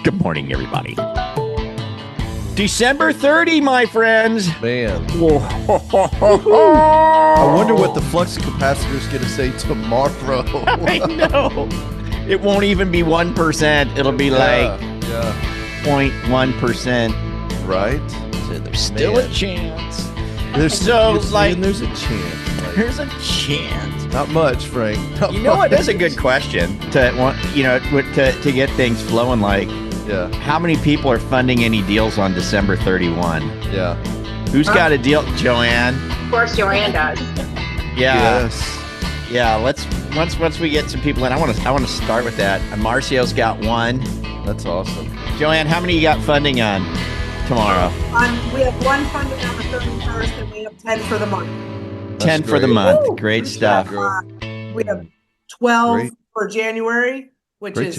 Good morning, everybody. December 30, my friends. Man. Whoa. I wonder what the flux capacitor is going to say tomorrow. I know. It won't even be 1%. It'll be like 0.1%. Right? So there's still a chance. There's a chance. Like, there's a chance. Not much, Frank. You know what? That's a good question to get things flowing. Like, how many people are funding any deals on December 31? Yeah. Who's got a deal? Joanne? Of course, Joanne does. Yeah. Yes. Yeah. Once we get some people in, I want to start with that. Marcio's got one. That's awesome. Joanne, how many you got funding on tomorrow? We have one funding on the 31st, and we have 10 for the month. 10 for the month. Woo! Great stuff. We have 12 for January, which is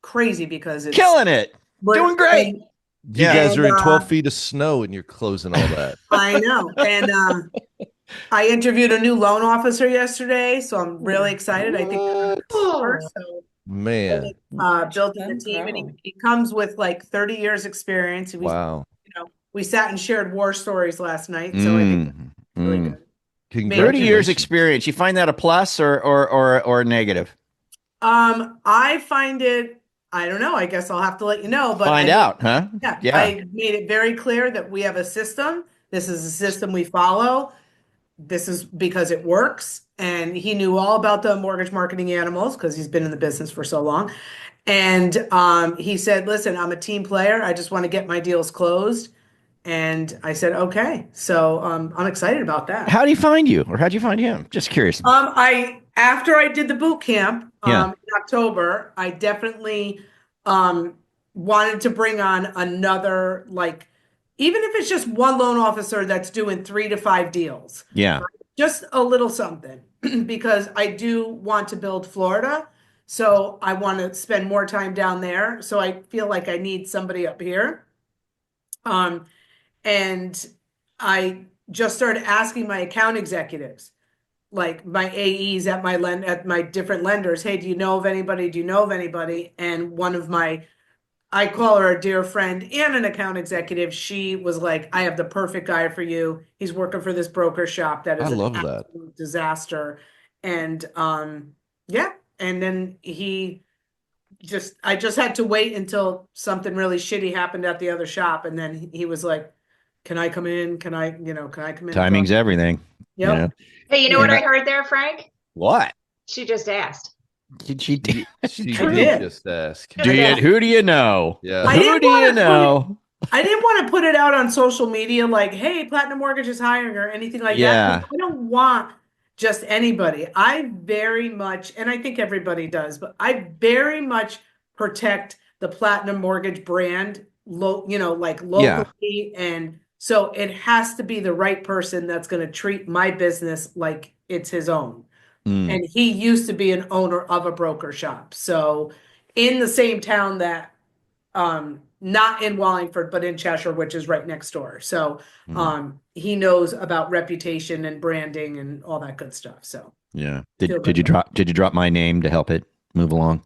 crazy because it's killing it. Doing great. You guys are in 12 feet of snow and you're closing all that. I know. And I interviewed a new loan officer yesterday, so I'm really excited. I think man, built in the team, and he comes with like 30 years experience. Wow. We sat and shared war stories last night, so I think really good. 30 years experience. You find that a plus or negative? I find it, I don't know. I guess I'll have to let you know. But find out, huh? Yeah. I made it very clear that we have a system. This is a system we follow. This is because it works. And he knew all about the mortgage marketing animals because he's been in the business for so long. And he said, listen, I'm a team player. I just want to get my deals closed. And I said, okay. So I'm excited about that. How do you find you? Or how'd you find him? Just curious. After I did the boot camp in October, I definitely wanted to bring on another, like, even if it's just one loan officer that's doing 3 to 5 deals. Yeah. Right? Just a little something because I do want to build Florida. So I want to spend more time down there. So I feel like I need somebody up here. And I just started asking my account executives, like my AEs at my different lenders, hey, do you know of anybody? Do you know of anybody? And one of I call her a dear friend and an account executive. She was like, I have the perfect guy for you. He's working for this broker shop that is an absolute disaster. And and then I just had to wait until something really shitty happened at the other shop. And then he was like, can I come in? Can I come in? Timing's everything. Yep. You know? Hey, you know what I heard there, Frank? What? She just asked. Did she do? She did just ask. Who do you know? Yeah. Who do you know? I didn't want to put it out on social media like, hey, Platinum Mortgage is hiring or anything like that. I don't want just anybody. I very much, and I think everybody does, but I very much protect the Platinum Mortgage brand, locally. And so it has to be the right person that's going to treat my business like it's his own. And he used to be an owner of a broker shop. So in the same town that, not in Wallingford, but in Cheshire, which is right next door. So he knows about reputation and branding and all that good stuff. So yeah. Did you drop my name to help it move along?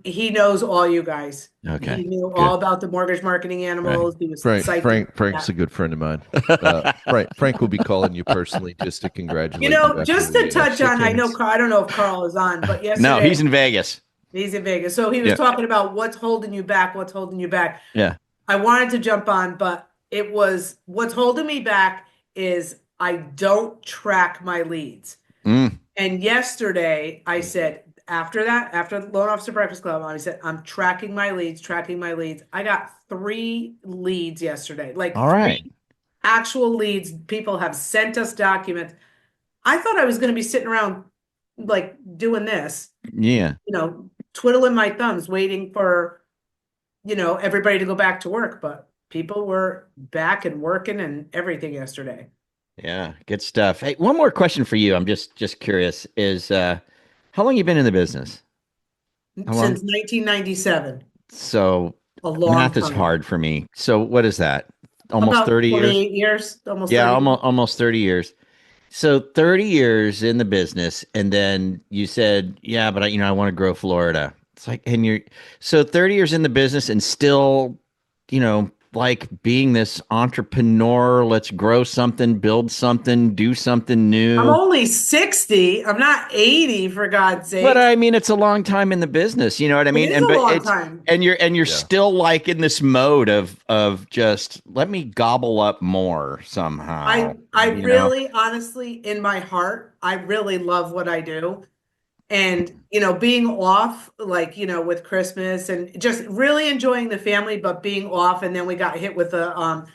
He knows all you guys. Okay. He knew all about the mortgage marketing animals. Right. He was Frank's a good friend of mine. Frank will be calling you personally just to congratulate you. Just to touch on, I don't know if Carl is on, but yesterday. No, he's in Vegas. He's in Vegas. So he was talking about what's holding you back. Yeah. I wanted to jump on, but it was what's holding me back is I don't track my leads. And yesterday I said, after the Loan Officer Breakfast Club, I said, I'm tracking my leads. I got 3 leads yesterday. Like, all right. 3 actual leads. People have sent us documents. I thought I was going to be sitting around like doing this. Yeah. Twiddling my thumbs, waiting for, everybody to go back to work. But people were back and working and everything yesterday. Yeah. Good stuff. Hey, one more question for you. I'm just curious is, how long you been in the business? Since 1997. So a long math time. is hard for me. So what is that? Almost About 30 years? Almost 30 almost 30 years. So 30 years in the business, and then you said, yeah, but I want to grow Florida. It's like, and you're so 30 years in the business and still, like being this entrepreneur, let's grow something, build something, do something I'm new. only 60. I'm not 80, for God's But sake. I mean, it's a long time in the business, you know what I It mean? is And a but long it's time. and you're Yeah. still like in this mode of just let me gobble up more somehow, I you know? really, honestly, in my heart, I really love what I do. And, being off, like, with Christmas and just really enjoying the family, but being off. And then we got hit with a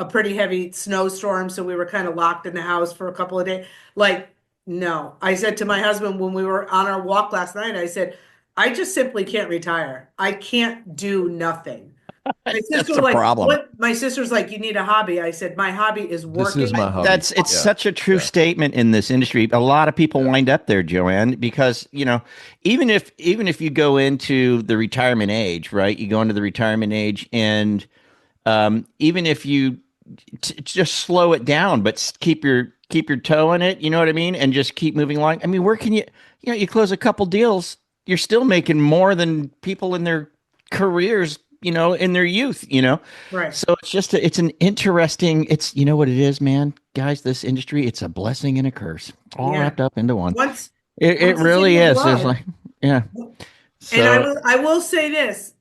pretty heavy snowstorm. So we were kind of locked in the house for a couple of days. Like, no, I said to my husband when we were on our walk last night, I said, I just simply can't retire. I can't do nothing. My sister That's was the like, problem. what? My sister's like, you need a hobby. I said, my hobby is This is working. my hobby. That's it's Yeah. such a true Yeah. statement in this industry. A lot of people wind up there, Joanne, because even if you go into the retirement age, right? You go into the retirement age, and even if you just slow it down, but keep your toe in it, you know what I mean, and just keep moving along. I mean, where can you close a couple deals, you're still making more than people in their careers, in their youth, Right. So it's an interesting, it's, what it is, man, guys, this industry, it's a blessing and a curse all Yeah. wrapped up into one. Once, It once it's in really your is. It's blood. like, yeah. And I So will, I will say this,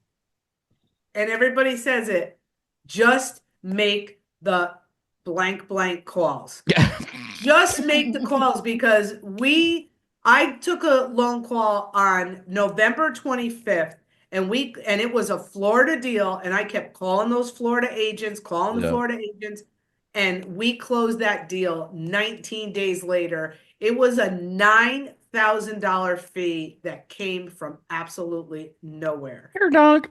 and everybody says it, just make the blank blank calls. Just make the calls because I took a loan call on November 25th and it was a Florida deal and I kept calling those Florida agents, calling the Yeah. Florida agents, and we closed that deal 19 days later. It was a $9,000 fee that came from absolutely nowhere here, dog,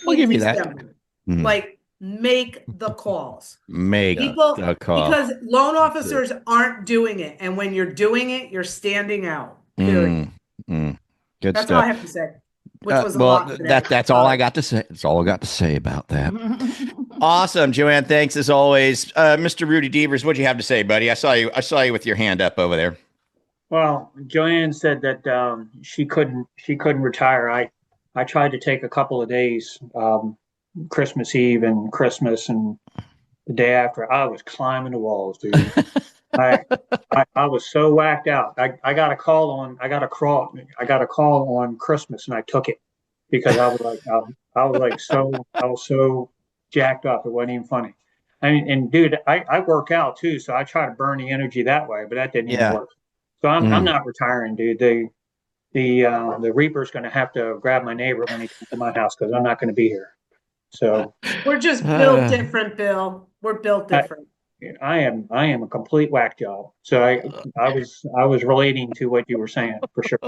we'll in give you that. December. Mm. Like, make the calls. Make People, a call. because loan That's it. officers aren't doing it. And when you're doing it, you're standing out. Period. Good That's all I stuff. have to say, which was a Well, lot today. that's all I got to say. That's all I got to say about that. Awesome, Joanne. Thanks as always, Mr. Rudy Devers. What'd you have to say, buddy? I saw you with your hand up over there. Well, Joanne said that she couldn't retire. I tried to take a couple of days, Christmas Eve and Christmas and the day after. I was climbing the walls, dude. I was so whacked out. I got a call on Christmas and I took it because I was so jacked up. It wasn't even funny. And dude, I work out too, so I try to burn the energy that way, but that didn't even Yeah. work. So I'm not retiring, dude. The Reaper's going to have to grab my neighbor when he comes to my house because I'm not going to be here. So We're just built different, Bill. We're built I, different. I am a complete whack job. So I was relating to what you were saying for sure.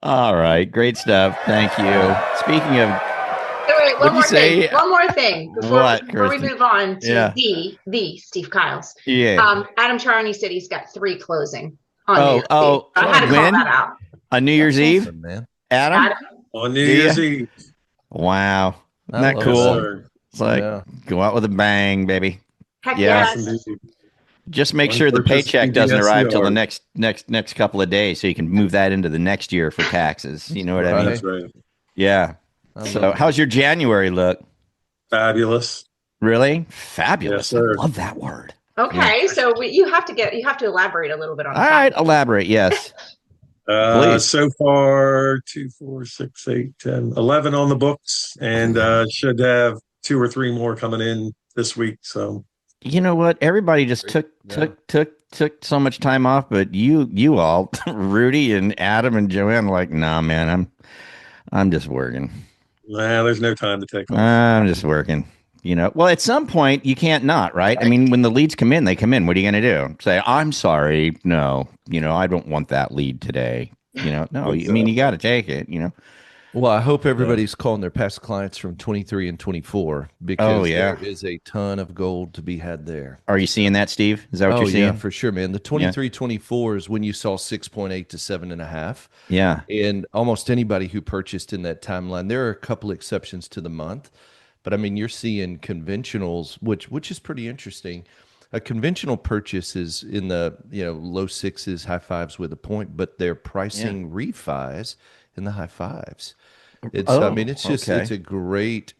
All right. Great stuff. Thank you. Speaking of, So wait, What'd you say? One more thing before, What, before we Kristen? move on to Yeah. the Steve Kyles. Yeah. Adam Charney said he's got 3 closing on New Oh, Year's Eve. oh, I had to call when? that out. On New Year's That's Eve, awesome, man. Adam? Adam, On New Do Year's ya? Eve. Wow. I Isn't that love Yes, cool? that. sir. It's like Yeah. go out with a bang, baby. heck Yeah. Yes, yes. indeed. Just make One sure the purchase paycheck doesn't arrive till the BBSCR. next couple of days, so you can move that into the next year for taxes. You know what I Right. mean? That's right. Yeah. I So, love how's your January look? Fabulous. Really? Fabulous. Yes, sir. I love that word. Okay, so you have to elaborate a little bit on All right, elaborate. Yes. Please. So far, 2, 4, 6, 8, 10, 11 on the books, and should have 2 or 3 more coming in this week. So You know what? Everybody just took so much time off, but you all, Rudy and Adam and Joanne, like, nah, man, I'm just working. there's no time to take off. I'm just working. Well, at some point you can't not, right? I mean, when the leads come in, they come in. What are you going to do? Say, I'm sorry. No, I don't want that lead today. No, I mean, you got to take it, Well, I hope everybody's calling their past clients from 23 and 24 because there is a ton of gold to be had there. Are you seeing that, Steve? Is that what you're seeing? Yeah, for sure, man. The 23, 24 is when you saw 6.8 to 7.5. Yeah. And almost anybody who purchased in that timeline, there are a couple exceptions to the month, but I mean, you're seeing conventionals, which is pretty interesting. A conventional purchase is in the low 6s, high 5s with a point, but they're pricing refis in the high fives. I Oh, mean, it's just, okay. it's a great,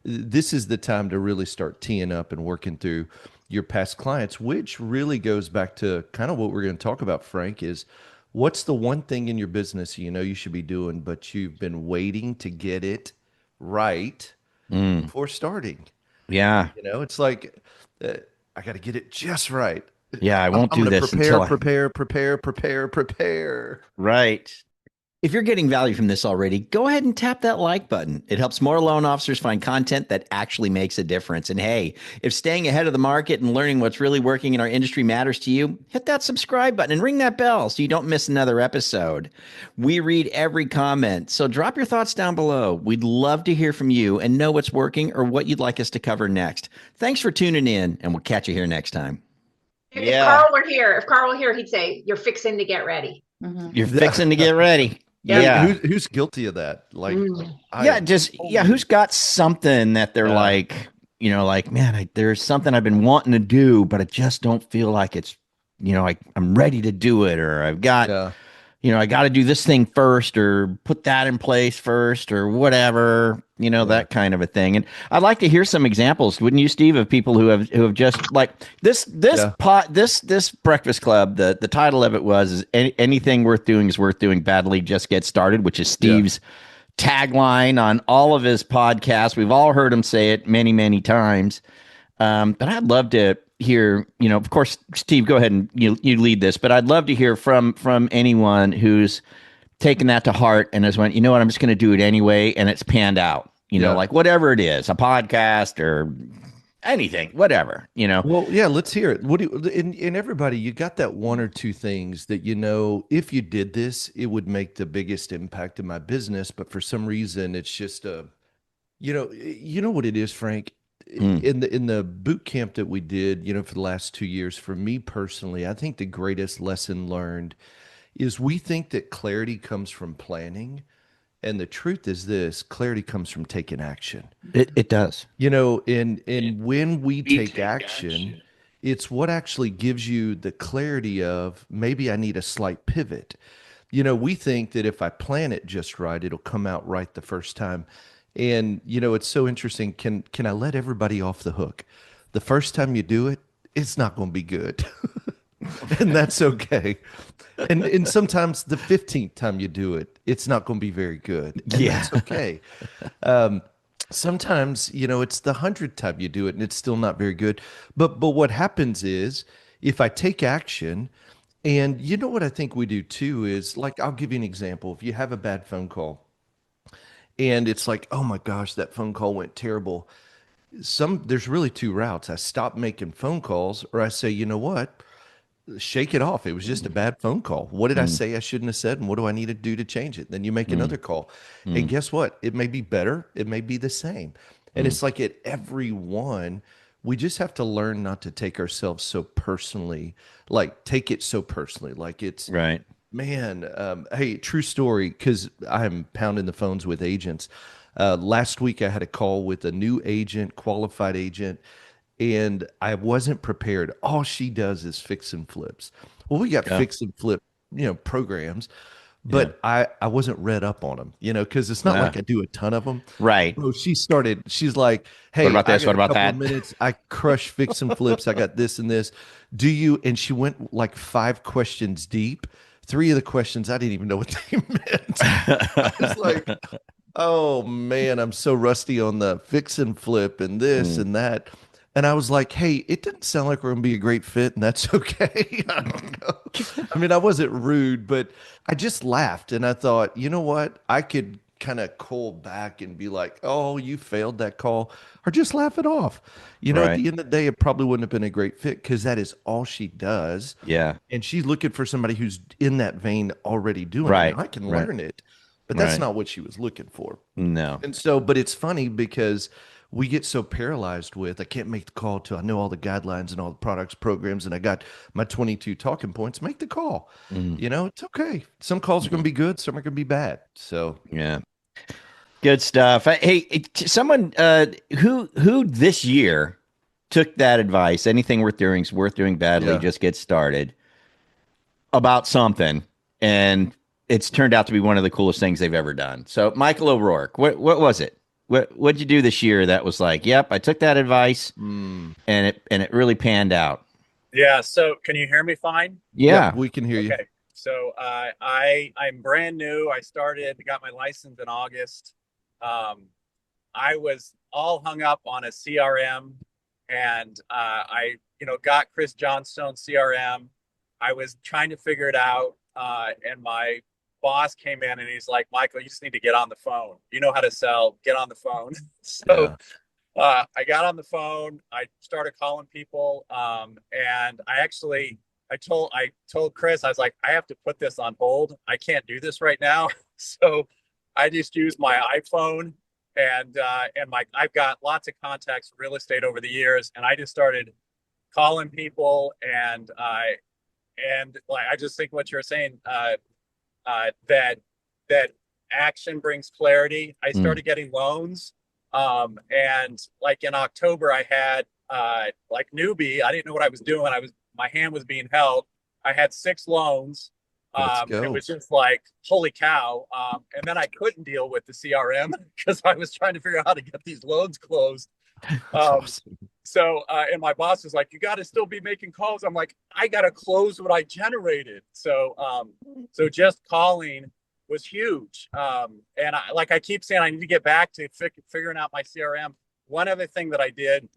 this is the time to really start teeing up and working through your past clients, which really goes back to kind of what we're going to talk about, Frank, is what's the one thing in your business you know you should be doing, but you've been waiting to get it right Mm, before starting? yeah. You know, it's like, uh, I got to get it just right. Yeah. I won't I'm do going to this until prepare, I, prepare, prepare, prepare, prepare. right. If you're getting value from this already, go ahead and tap that like button. It helps more loan officers find content that actually makes a difference. And hey, if staying ahead of the market and learning what's really working in our industry matters to you, hit that subscribe button and ring that bell so you don't miss another episode. We read every comment, so drop your thoughts down below. We'd love to hear from you and know what's working or what you'd like us to cover next. Thanks for tuning in, and we'll catch you here next time. If Yeah, Carl were here, he'd say, "You're fixing to get ready." you're fixing to get ready. I mean, Yep. Yeah. who's guilty of that? Like, Mm. I Yeah, am just yeah, who's totally, got something that they're yeah, like, like, man, there's something I've been wanting to do, but I just don't feel like it's, I'm ready to do it, or I've got, yeah, I got to do this thing first, or put that in place first, or whatever, yeah, that kind of a thing. And I'd like to hear some examples, wouldn't you, Steve, of people who have just like yeah, this Breakfast Club. The title of it was is anything worth doing is worth doing badly. Just get started, which is yeah. Steve's tagline on all of his podcasts. We've all heard him say it many, many times. But I'd love to hear, of course, Steve, go ahead and you lead this, but I'd love to hear from anyone who's taken that to heart and has went, I'm just going to do it anyway, and it's panned out. Yeah. Like whatever it is, a podcast or anything, whatever. Well, yeah, let's hear it. What do you, in everybody, you got that one or two things that, if you did this, it would make the biggest impact in my business. But for some reason, it's just you know what it is, Frank? Mm, In the boot camp that we did, for the last 2 years, for me personally, I think the greatest lesson learned is we think that clarity comes from planning. And the truth is this, clarity comes from taking action. it does. And when we take action, it's what actually gives you the clarity of maybe I need a slight pivot. We think that if I plan it just right, it'll come out right the first time. And it's so interesting. Can I let everybody off the hook? The first time you do it, it's not going to be good. And that's okay. And sometimes the 15th time you do it, it's not going to be very good. And Yeah. that's okay. Um, Sometimes, it's the 100th time you do it and it's still not very good. But what happens is if I take action, and what I think we do too is, like, I'll give you an example. If you have a bad phone call and it's like, oh my gosh, that phone call went terrible. There's really two routes. I stop making phone calls, or I say, you know what? Shake it off. It was just a bad phone call. What did I Mm, say I shouldn't have said? And what do I need to do to change it? Then you make mm, another call. And mm, guess what? It may be better. It may be the same. And mm. it's like at every one, we just have to learn not to take ourselves so personally, like take it so personally. Like it's, Right. man, hey, true story, because I'm pounding the phones with agents. Last week, I had a call with a new agent, qualified agent, and I wasn't prepared. All she does is fix and flips. Well, we got Yeah. fix and flip, programs, Yeah. but I wasn't read up on them, because it's not Yeah. like I do a ton of them. Right. So she's like, What hey, about I this? got What a about couple of that? minutes. I crush fix and flips. I got this and this. And she went like 5 questions deep. 3 of the questions, I didn't even know what they meant. I was like, oh man, I'm so rusty on the fix and flip and this Mm, and that. And I was like, hey, it doesn't sound like we're going to be a great fit, and that's okay. I don't know. I mean, I wasn't rude, but I just laughed and I thought, you know what? I could kind of call back and be like, oh, you failed that call, or just laugh it off. At right. the end of the day, it probably wouldn't have been a great fit because that is all she does. Yeah. And she's looking for somebody who's in that vein already doing it. Right. Now, I can Right. learn it, but that's Right. not what she was looking for. No. And so, but it's funny because we get so paralyzed with, I can't make the call till I know all the guidelines and all the products, programs, and I got my 22 talking points. Make the call. Mm, It's okay. Some calls are going mm, to be good, some are going to be bad. So, yeah. Good stuff. Hey, someone who this year took that advice, anything worth doing is worth doing badly, yeah. just get started about something, and it's turned out to be one of the coolest things they've ever done. So, Michael O'Rourke, what was it? What'd you do this year that was like, yep, I took that advice and it really panned out? Yeah. So can you hear me fine? Yeah. we can hear you. Okay. So I'm brand new. Got my license in August. I was all hung up on a CRM, and I got Chris Johnstone's CRM. I was trying to figure it out, and my boss came in and he's like, Michael, you just need to get on the phone. You know how to sell. Get on the phone. So I got on the phone. I started calling people, and I told Chris, I was like, I have to put this on hold. I can't do this right now. So I just used my iPhone, and I've got lots of contacts for real estate over the years, and I just started calling people, and like I just think what you're saying, that action brings clarity. I started getting loans, and like in October, I had like newbie. I didn't know what I was doing. My hand was being held. I had 6 loans. It was just like, holy cow. And then I couldn't deal with the CRM because I was trying to figure out how to get these loans closed. Awesome. So, and my boss was like, you got to still be making calls. I'm like, I got to close what I generated. So, so just calling was huge. And I keep saying, I need to get back to figuring out my CRM. One other thing that I did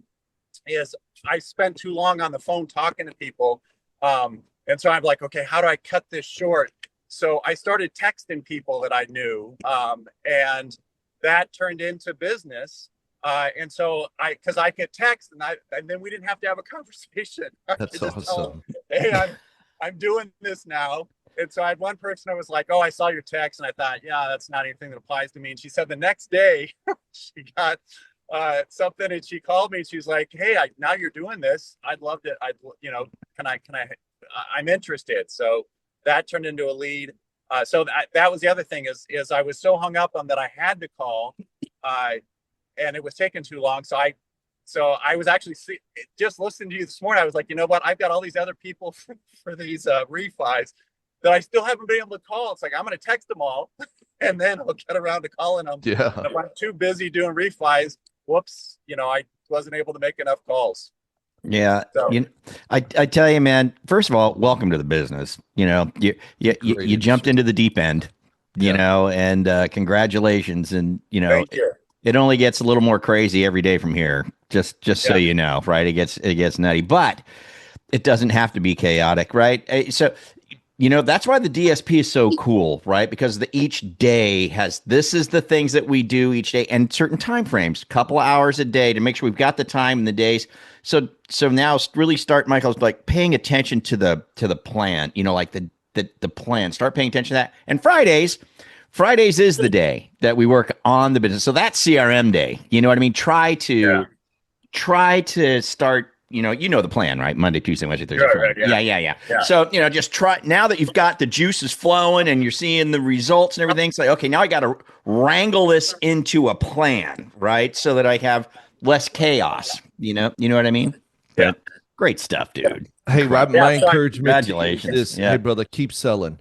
is I spent too long on the phone talking to people. And so I'm like, okay, how do I cut this short? So I started texting people that I knew, and that turned into business. And so because I could text, and then we didn't have to have a conversation. That's awesome. Hey, I'm doing this now. And so I had one person that was like, oh, I saw your text. And I thought, yeah, that's not anything that applies to me. And she said the next day she got something, and she called me and she's like, hey, now you're doing this. I'd love to, I'm interested. So that turned into a lead. So that was the other thing is I was so hung up on that I had to call, and it was taking too long. So I was actually just listening to you this morning. I was like, you know what? I've got all these other people for these refis that I still haven't been able to call. It's like, I'm going to text them all and then I'll get around to calling them. Yeah. And if I'm too busy doing refis, whoops, I wasn't able to make enough calls. Yeah. So, I tell you, man, first of all, welcome to the business. You jumped into the deep end, and congratulations. And, thank you. it only gets a little more crazy every day from here. Just so you know, right? It gets nutty, but it doesn't have to be chaotic, right? So, that's why the DSP is so cool, right? Because each day this is the things that we do each day and certain time frames, couple of hours a day to make sure we've got the time and the days. So now really start, Michael's like paying attention to the plan, like the plan, start paying attention to that. And Fridays is the day that we work on the business. So that's CRM day. You know what I mean? Try to start, the plan, right? Monday, Tuesday, Wednesday, Thursday, Friday. Yeah. So, just try now that you've got the juices flowing and you're seeing the results and everything. It's like, okay, now I got to wrangle this into a plan, right? So that I have less chaos, you know what I mean? Yeah. But great stuff, dude. Hey, Rob, my encouragement congratulations. is, Yeah. hey, brother, keep selling.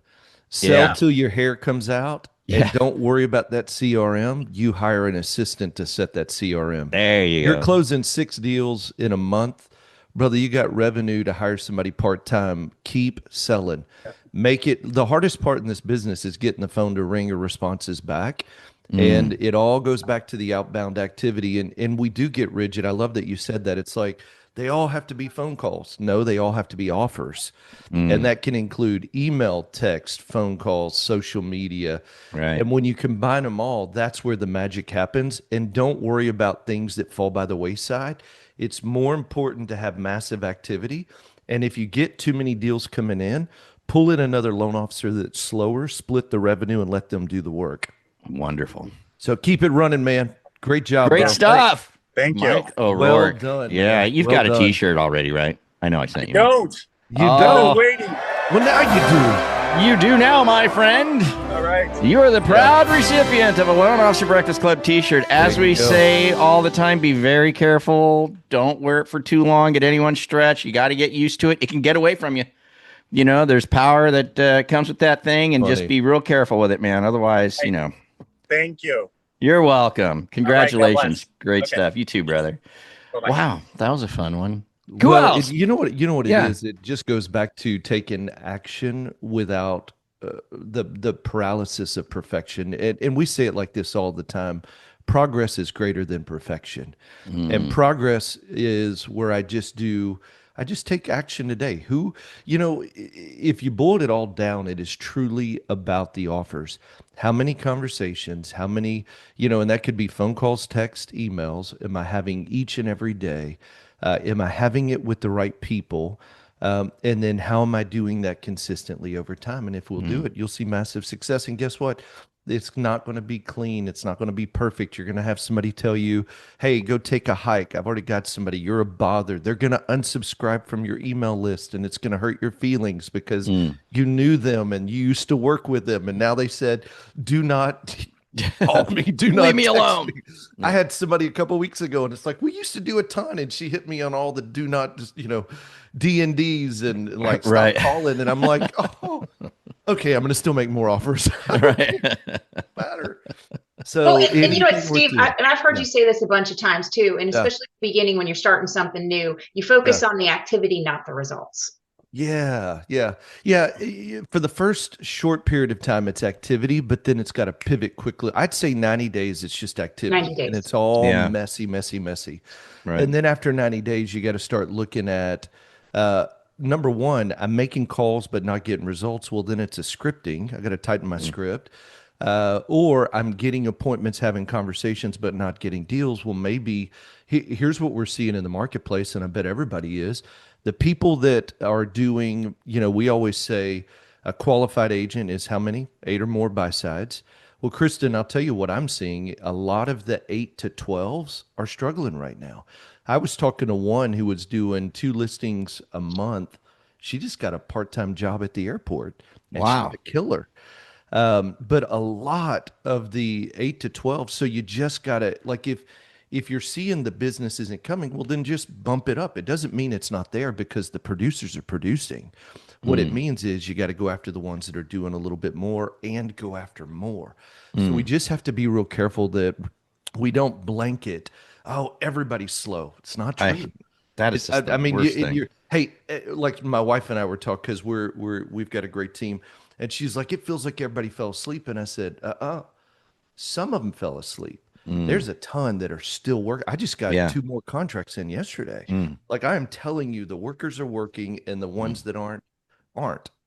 Sell till your hair comes out. Yeah. And don't worry about that CRM. You hire an assistant to set that CRM. There you go. You're closing 6 deals in a month. Brother, you got revenue to hire somebody part-time. Keep selling. Make it, the hardest part in this business is getting the phone to ring or responses back. And it all goes back to the outbound activity. And we do get rigid. I love that you said that. It's like, they all have to be phone calls. No, they all have to be offers. And that can include email, text, phone calls, social media. Right. And when you combine them all, that's where the magic happens. And don't worry about things that fall by the wayside. It's more important to have massive activity. And if you get too many deals coming in, pull in another loan officer that's slower, split the revenue, and let them do the work. Wonderful. So keep it running, man. Great job. Great bro. stuff. Thank you. Mike O'Rourke. Well done. Yeah, Man. you've Well got a done. T-shirt already, right? I know I sent you. Don't. You Oh. don't. Waiting. Well, now you do. You do now, my friend. All right. You are the proud recipient of a Loan Officer Breakfast Club T-shirt. As There we you go. say all the time, be very careful. Don't wear it for too long. Get anyone stretched. You got to get used to it. It can get away from you. There's power that comes with that thing, and just Funny. be real careful with it, man. Otherwise, Thank you. you're welcome. All right, God Congratulations. bless. Great Okay. stuff. You too, brother. Bye-bye. Wow, that was a fun one. Who Well, else? you know what it Yeah. is. It just goes back to taking action without the paralysis of perfection. And we say it like this all the time: progress is greater than perfection, and progress is where I just take action today. If you boiled it all down, it is truly about the offers. How many conversations? How many? And that could be phone calls, text, emails. Am I having each and every day? Am I having it with the right people? And then how am I doing that consistently over time? And if we'll do it, you'll see massive success. And guess what? It's not going to be clean. It's not going to be perfect. You're going to have somebody tell you, hey, go take a hike. I've already got somebody. You're a bother. They're going to unsubscribe from your email list, and it's going to hurt your feelings because you knew them and you used to work with them. And now they said, do not call me. Do not Leave me text alone. me. I had somebody a couple weeks ago, and it's like, we used to do a ton, and she hit me on all the do not, D&Ds and like stop Right. calling. And I'm like, oh, okay, I'm going to still make more offers. Right. Matter. So, Well, and you know what, anything worth Steve, doing. and I've heard Yeah. you say this a bunch of times too, and Yeah. especially at the beginning when you're starting something new, you focus on the activity, not the results. Yeah. For the first short period of time, it's activity, but then it's got to pivot quickly. I'd say 90 days, it's just activity. 90 days. And it's all Yeah. messy. Right. And then after 90 days, you got to start looking at number one, I'm making calls but not getting results. Well, then it's a scripting. I got to tighten my script. Or I'm getting appointments, having conversations, but not getting deals. Well, maybe here's what we're seeing in the marketplace, and I bet everybody is. The people that are doing, we always say a qualified agent is how many? 8 or more buy sides. Well, Kristen, I'll tell you what I'm seeing. A lot of the 8 to 12s are struggling right now. I was talking to one who was doing 2 listings a month. She just got a part-time job at the airport, and Wow. she's a killer. But a lot of the 8 to 12, so you just gotta, like, if you're seeing the business isn't coming, well, then just bump it up. It doesn't mean it's not there because the producers are producing. What it means is you got to go after the ones that are doing a little bit more and go after more. So we just have to be real careful that we don't blanket, oh, everybody's slow. It's not true. That is just the worst thing. Hey, like my wife and I were talking because we've got a great team, and she's like, it feels like everybody fell asleep, and I said, some of them fell asleep. There's a ton that are still working. I just got 2 more contracts in yesterday. Like, I am telling you, the workers are working, and the ones that aren't.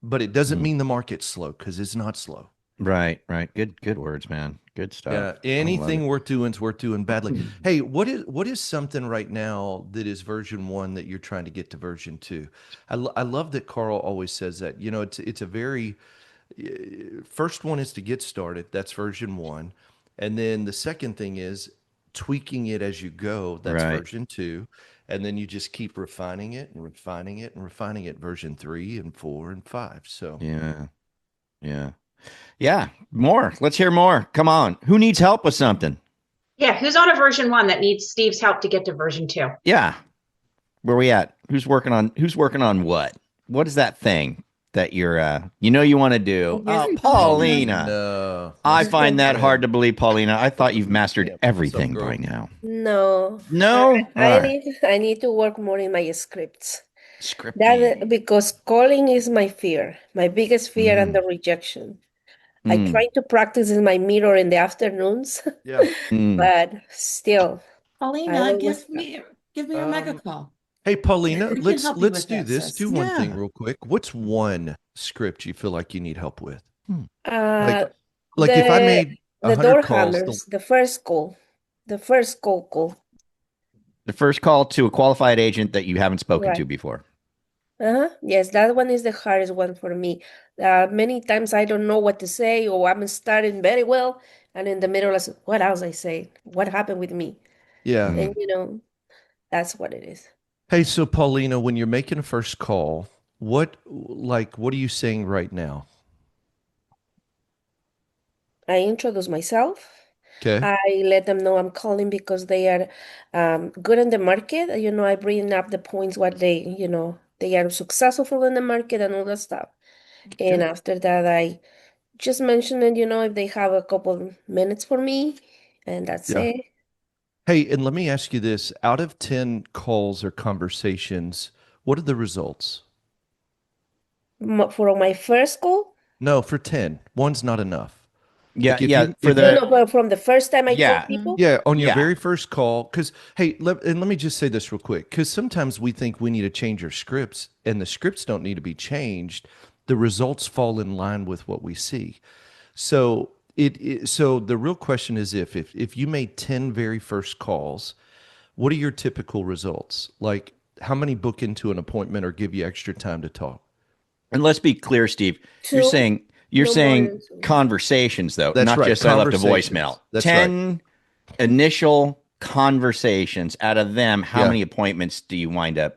But it doesn't mean the market's slow, because it's not slow. Right. Good words, man. Good stuff. Yeah, anything worth doing is worth doing badly. Hey, what is something right now that is version 1 that you're trying to get to version 2? I love that Carl always says that. It's a very first one is to get started. That's version 1, and then the second thing is tweaking it as you go. That's Right. version 2, and then you just keep refining it and refining it and refining it. Version 3 and 4 and 5. So Yeah. More. Let's hear more. Come on. Who needs help with something? Yeah, who's on a version 1 that needs Steve's help to get to version 2? Yeah. Where we at? Who's working on what? What is that thing that you're you want to do? Oh, Paulina. No, I find that hard to believe, Paulina. I thought you've mastered everything girl? by now. No. No? I All right. need to work more in my scripts. Scripting. Because calling is my fear, my biggest fear, and the rejection. I try to practice in my mirror in the afternoons, Yeah. but still, I Paulina, always give me a mega call. Hey, Paulina, We can let's help you let's with do that, this. sis. Do one thing Yeah. real quick. What's one script you feel like you need help with? uh Like if I the made the 100 door calls, hammers, the first call, call. The first call to a qualified agent that you haven't spoken to Right. before. Yes, that one is the hardest one for me. Many times I don't know what to say, or I'm starting very well, and in the middle, I say, what else I say? What happened with me? yeah. And that's what it is. Hey, so Paulina, when you're making a first call, what are you saying right now? I introduce myself. Okay. I let them know I'm calling because they are good in the market. I bring up the points what they they are successful in the market and all that stuff. And Good. after that, I just mention it, if they have a couple minutes for me, and that's Yeah. it. Hey, and let me ask you this. Out of 10 calls or conversations, what are the results? For my first call, No, for 10. One's not enough. Yeah, Like if yeah. you For if no, you the no, but from the first time I call yeah, people, yeah, on your yeah. very first call, because hey, and let me just say this real quick, because sometimes we think we need to change our scripts, and the scripts don't need to be changed. The results fall in line with what we see. So so the real question is if you made 10 very first calls, what are your typical results? Like how many book into an appointment or give you extra time to talk? And let's be clear, Steve. You're two, saying you're no more saying than two. conversations though, That's not right, just I left a voicemail. conversations. That's right. 10 initial conversations. Out of them, how Yeah. many appointments do you wind up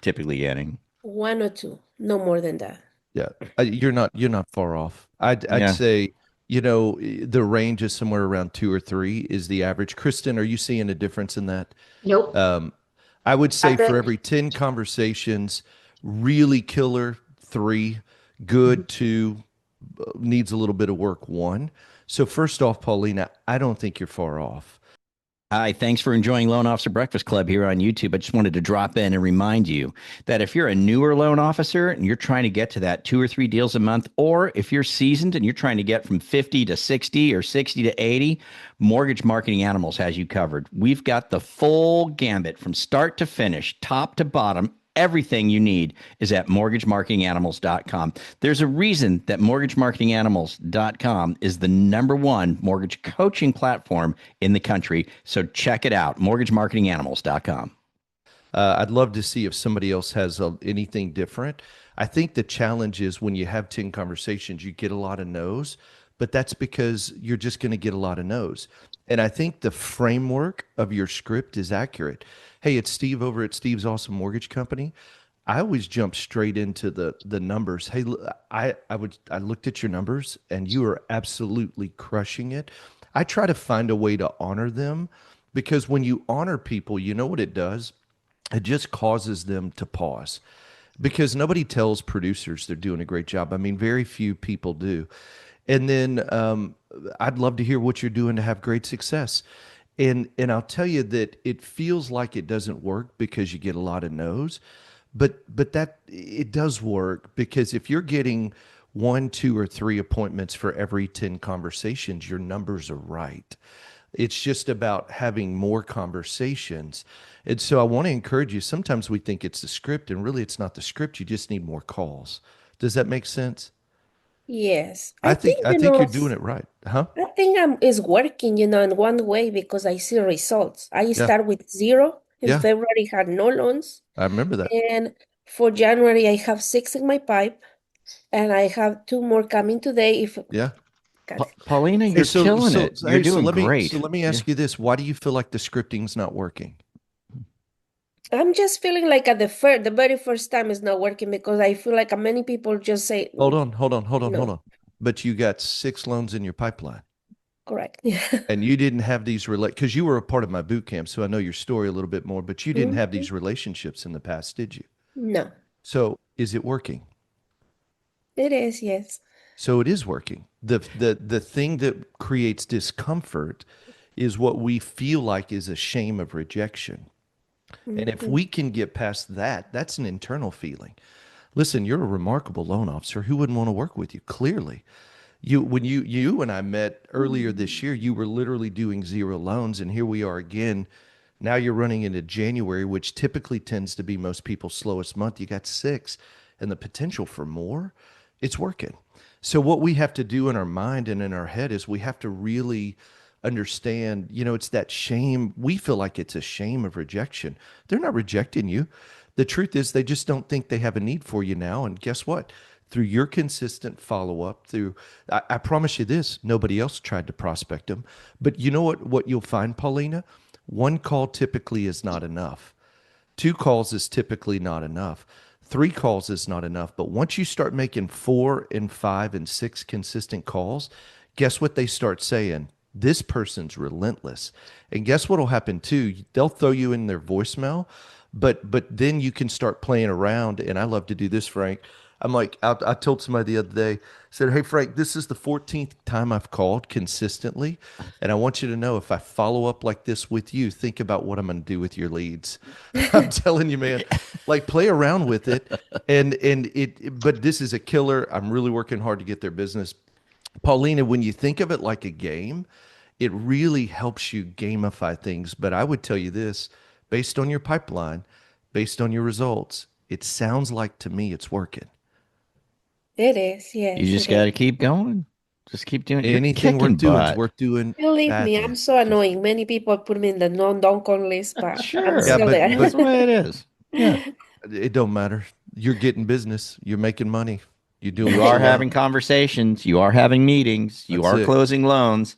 typically getting? One or two, no more than that. Yeah, you're not far off. I'd Yeah. say the range is somewhere around two or three is the average. Kristen, are you seeing a difference in that? Nope. I would say That's for it. every 10 conversations, really killer, three, good, two, needs a little bit of work, one. So first off, Paulina, I don't think you're far off. Hi, thanks for enjoying Loan Officer Breakfast Club here on YouTube. I just wanted to drop in and remind you that if you're a newer loan officer and you're trying to get to that 2 or 3 deals a month, or if you're seasoned and you're trying to get from 50 to 60 or 60 to 80, Mortgage Marketing Animals has you covered. We've got the full gambit from start to finish, top to bottom. Everything you need is at mortgagemarketinganimals.com. There's a reason that mortgagemarketinganimals.com is the #1 mortgage coaching platform in the country. So check it out, mortgagemarketinganimals.com. I'd love to see if somebody else has anything different. I think the challenge is when you have 10 conversations, you get a lot of no's, but that's because you're just going to get a lot of no's. And I think the framework of your script is accurate. Hey, it's Steve over at Steve's Awesome Mortgage Company. I always jump straight into the numbers. Hey, I looked at your numbers and you are absolutely crushing it. I try to find a way to honor them because when you honor people, you know what it does? It just causes them to pause because nobody tells producers they're doing a great job. I mean, very few people do. And then I'd love to hear what you're doing to have great success. And I'll tell you that it feels like it doesn't work because you get a lot of no's, but that it does work because if you're getting one, two, or three appointments for every 10 conversations, your numbers are right. It's just about having more conversations. And so I want to encourage you. Sometimes we think it's the script, and really it's not the script. You just need more calls. Does that make sense? Yes, I I think think I think you're doing it right. Huh? I think it's working, in one way because I see results. I Yeah. start with zero. In Yeah. February, had no loans, I remember that. and for January, I have six in my pipe, and I have two more coming today. If Yeah. God, Paulina, Hey, you're so killing so it. You're hey, so doing let me so great. let me Yeah. ask you this. Why do you feel like the scripting's not working? I'm just feeling like at the very first time it's not working because I feel like many people just say Hold on, hold on, hold on, hold no. on. But you got 6 loans in your pipeline. Correct. And you didn't have these because you were a part of my boot camp, so I know your story a little bit more, but you didn't have Mhm. these relationships in the past, did you? No, So is it working? it is, yes. So it is working. The thing that creates discomfort is what we feel like is a shame of rejection. And if Mhm. we can get past that, that's an internal feeling. Listen, you're a remarkable loan officer. Who wouldn't want to work with you? Clearly. You and I met earlier this year, you were literally doing 0 loans, and here we are again. Now you're running into January, which typically tends to be most people's slowest month. You got 6, and the potential for more, it's working. So what we have to do in our mind and in our head is we have to really understand, it's that shame. We feel like it's a shame of rejection. They're not rejecting you. The truth is they just don't think they have a need for you now. And guess what? Through your consistent follow up, I promise you this, nobody else tried to prospect them. But you know what you'll find, Paulina? One call typically is not enough. 2 calls is typically not enough. 3 calls is not enough. But once you start making 4 and 5 and 6 consistent calls, guess what they start saying? This person's relentless. And guess what'll happen too? They'll throw you in their voicemail, but then you can start playing around. And I love to do this, Frank. I'm like, I told somebody the other day, said, "Hey, Frank, this is the 14th time I've called consistently. And I want you to know if I follow up like this with you, think about what I'm going to do with your leads." I'm telling you, man, like play around with it. But this is a killer. I'm really working hard to get their business. Paulina, when you think of it like a game, it really helps you gamify things. But I would tell you this, based on your pipeline, based on your results, it sounds like to me it's working. It is, You yes, just it got to is. keep going. Just keep doing it. You're Anything worth kicking doing is butt. worth doing Believe me, badly. I'm so annoying. Many people put me in the don't call list, but I'm Sure. Yeah, still but there. That's the way it is. Yeah. it don't matter. You're getting business. You're making money. You're doing You what are you having love. conversations. You are having meetings. You That's are it. closing loans.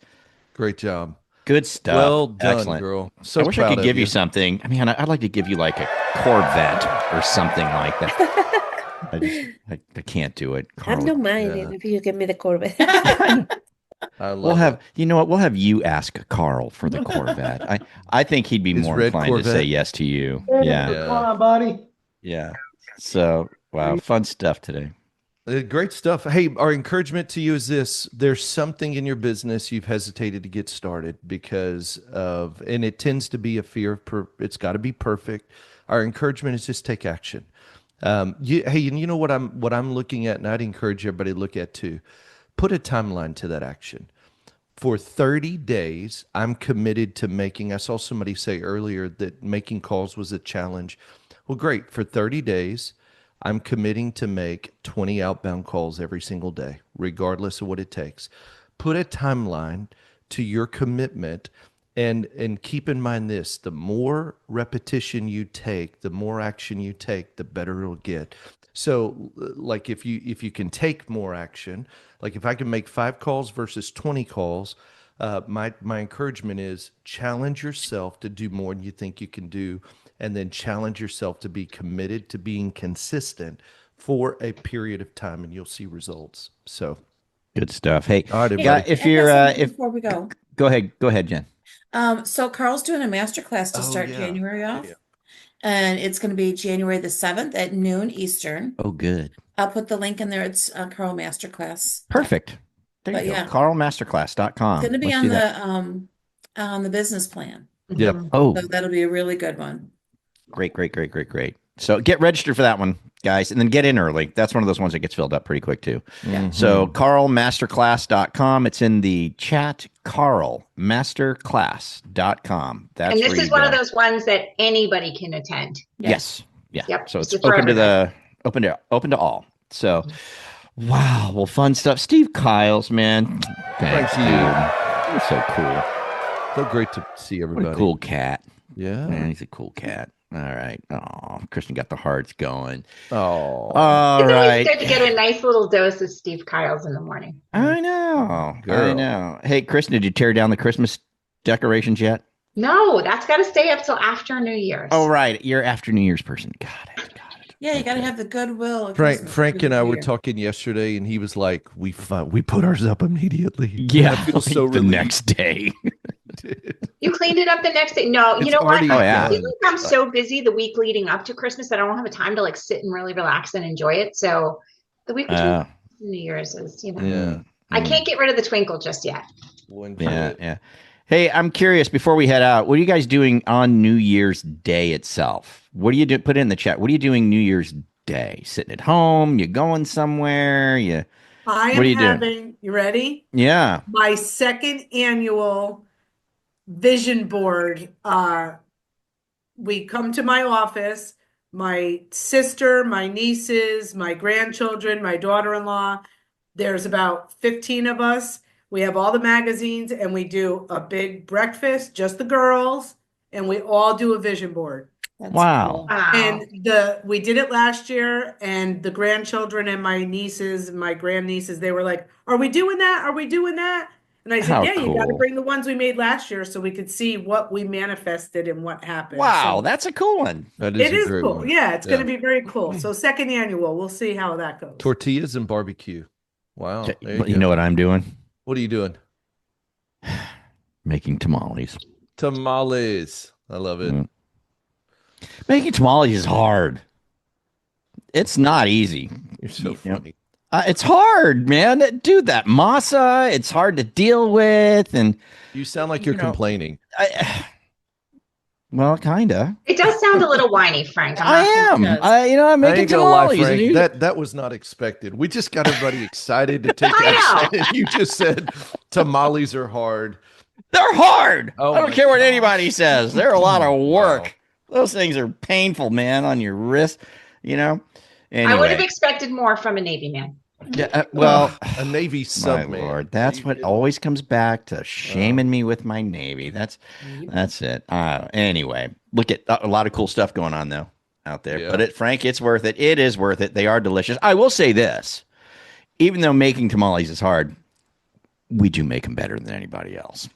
Great job. Good stuff. Well done, Excellent. girl. I So wish I proud could of give you you. something. I mean, I'd like to give you like a Corvette or something like that. I can't do it, I'm Carl. not minding Yeah. if you give me the Corvette. I love We'll have, it. you know what? We'll have you ask Carl for the Corvette. I think he'd be His more red inclined to say Corvette? yes to you. Come Yeah. on, buddy. Yeah. So, wow, fun stuff today. Great stuff. Hey, our encouragement to you is this. There's something in your business you've hesitated to get started because of, and it tends to be a fear of, it's got to be perfect. Our encouragement is just take action. Hey, and you know what I'm looking at, and I'd encourage everybody to look at too. Put a timeline to that action. For 30 days, I'm committed to making, I saw somebody say earlier that making calls was a challenge. Well, great. For 30 days, I'm committing to make 20 outbound calls every single day, regardless of what it takes. Put a timeline to your commitment and keep in mind this, the more repetition you take, the more action you take, the better it'll get. So like if you can take more action, like if I can make 5 calls versus 20 calls, my encouragement is challenge yourself to do more than you think you can do, and then challenge yourself to be committed to being consistent for a period of time, and you'll see results. So, Good stuff. Hey, all right, Hey, everybody. if I got you're, something if before we go. go ahead, Jen. So Carl's doing a master class to Oh, start yeah. January off, Yeah. and it's going to be January the 7th at noon Eastern. Oh, good. I'll put the link in there. It's Carl Masterclass. Perfect. There But you go. yeah. carlmasterclass.com. It's going to be Let's on do that. on the business plan. Yep. Oh, So that'll be a really good one. great. So get registered for that one, guys, and then get in early. That's one of those ones that gets filled up pretty quick too. Yeah. So carlmasterclass.com. It's in the chat, carlmasterclass.com. That's And this where is you one go. of those ones that anybody can attend. Yes. Yeah. Yep, So it's just for open to everybody. open to all. So wow, well, fun stuff. Steve Kyles, man. Thanks, Thank you. dude. You're so cool. So great to see everybody. What a cool cat. Yeah. Man, he's a cool cat. All right. Oh, Kristen got the hearts going. Oh. All It's right. always good to get a nice little dose of Steve Kyles in the morning. I know. Girl. I know. Hey, Kristen, did you tear down the Christmas decorations yet? No, that's got to stay up till after New Year's. Oh, right. You're after New Year's person. Got it. Yeah, you got to Okay. have the goodwill of Frank Christmas Frank through and the I were year. talking yesterday, and he was like, "We put ours up immediately." Yeah. I feel so the relieved. next day. You cleaned it up the next day. No, you It's know what? already Oh, yeah. I feel done. like I'm so busy the week leading up to Christmas that I don't have a time to like sit and really relax and enjoy it. So the week between Christmas and New Year's is, Yeah. I can't get rid of the twinkle just yet. We'll enjoy Yeah, it. yeah. Hey, I'm curious before we head out, what are you guys doing on New Year's Day itself? What do you do? Put it in the chat. What are you doing New Year's Day? Sitting at home? You going somewhere? I What am are you doing? having, you ready? Yeah. My second annual vision board. We come to my office, my sister, my nieces, my grandchildren, my daughter-in-law. There's about 15 of us. We have all the magazines and we do a big breakfast, just the girls, and we all do a vision board. That's Wow. cool. Wow. And we did it last year, and the grandchildren and my nieces, my grandnieces, they were like, "Are we doing that? Are we doing that?" And I said, How "Yeah, you got to cool. bring the ones we made last year so we could see what we manifested and what happened." Wow, So that's a cool one. That it a is great cool. one. Yeah, it's Yeah. going to be very cool. So second annual, we'll see how that goes. Tortillas and barbecue. Wow. There You know what I'm doing? What are you doing? Making tamales. Tamales. I love it. Mm. Making tamales is hard. It's not easy. You're so funny. It's hard, man. Dude, that masa, it's hard to deal with. And you sound like you're complaining. Well, kinda. It does sound a little whiny, Frank. I am. I'm making tamales. Lie, Frank. That was not expected. We just got everybody excited to take action. And you just said tamales are hard. They're hard. Oh, I don't care what anybody says. They're a lot of work. Wow. Those things are painful, man, on your wrist. Anyway. I would have expected more from a Navy man. Yeah, well, a Navy sub, my Lord, that's what always comes back to shaming me with my Navy. That's it. Anyway, look at a lot of cool stuff going on though out there. Yeah. But Frank, it's worth it. It is worth it. They are delicious. I will say this: even though making tamales is hard, we do make them better than anybody else.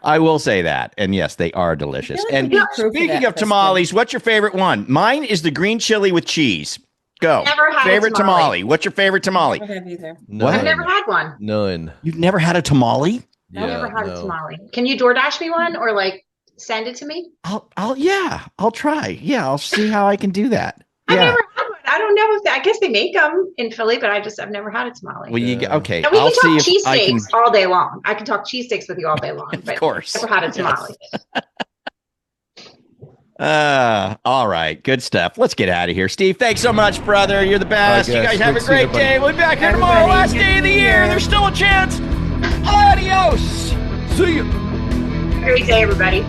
I will say that. And yes, they are delicious. And speaking of tamales, what's your favorite one? Mine is the green chili with cheese. Go. Never had favorite a tamale. What's your favorite tamale? I have either. What? I've never had one. None. You've never had a tamale? I've never had a tamale. Can you DoorDash me one or like send it to me? I'll try. Yeah, I'll see how I can do that. I've never had one. I don't know if I guess they make them in Philly, but I've never had a tamale. Well, okay. Now, we I'll can see talk cheesesteaks all day long. I can talk cheesesteaks with you all day long. Of course. I've never had a tamale. All right. Good stuff. Let's get out of here. Steve, thanks so much, brother. You're the best. You guys have a great day. We'll be back here tomorrow. Last day of the year. There's still a chance. Adios. See you. Great day, everybody.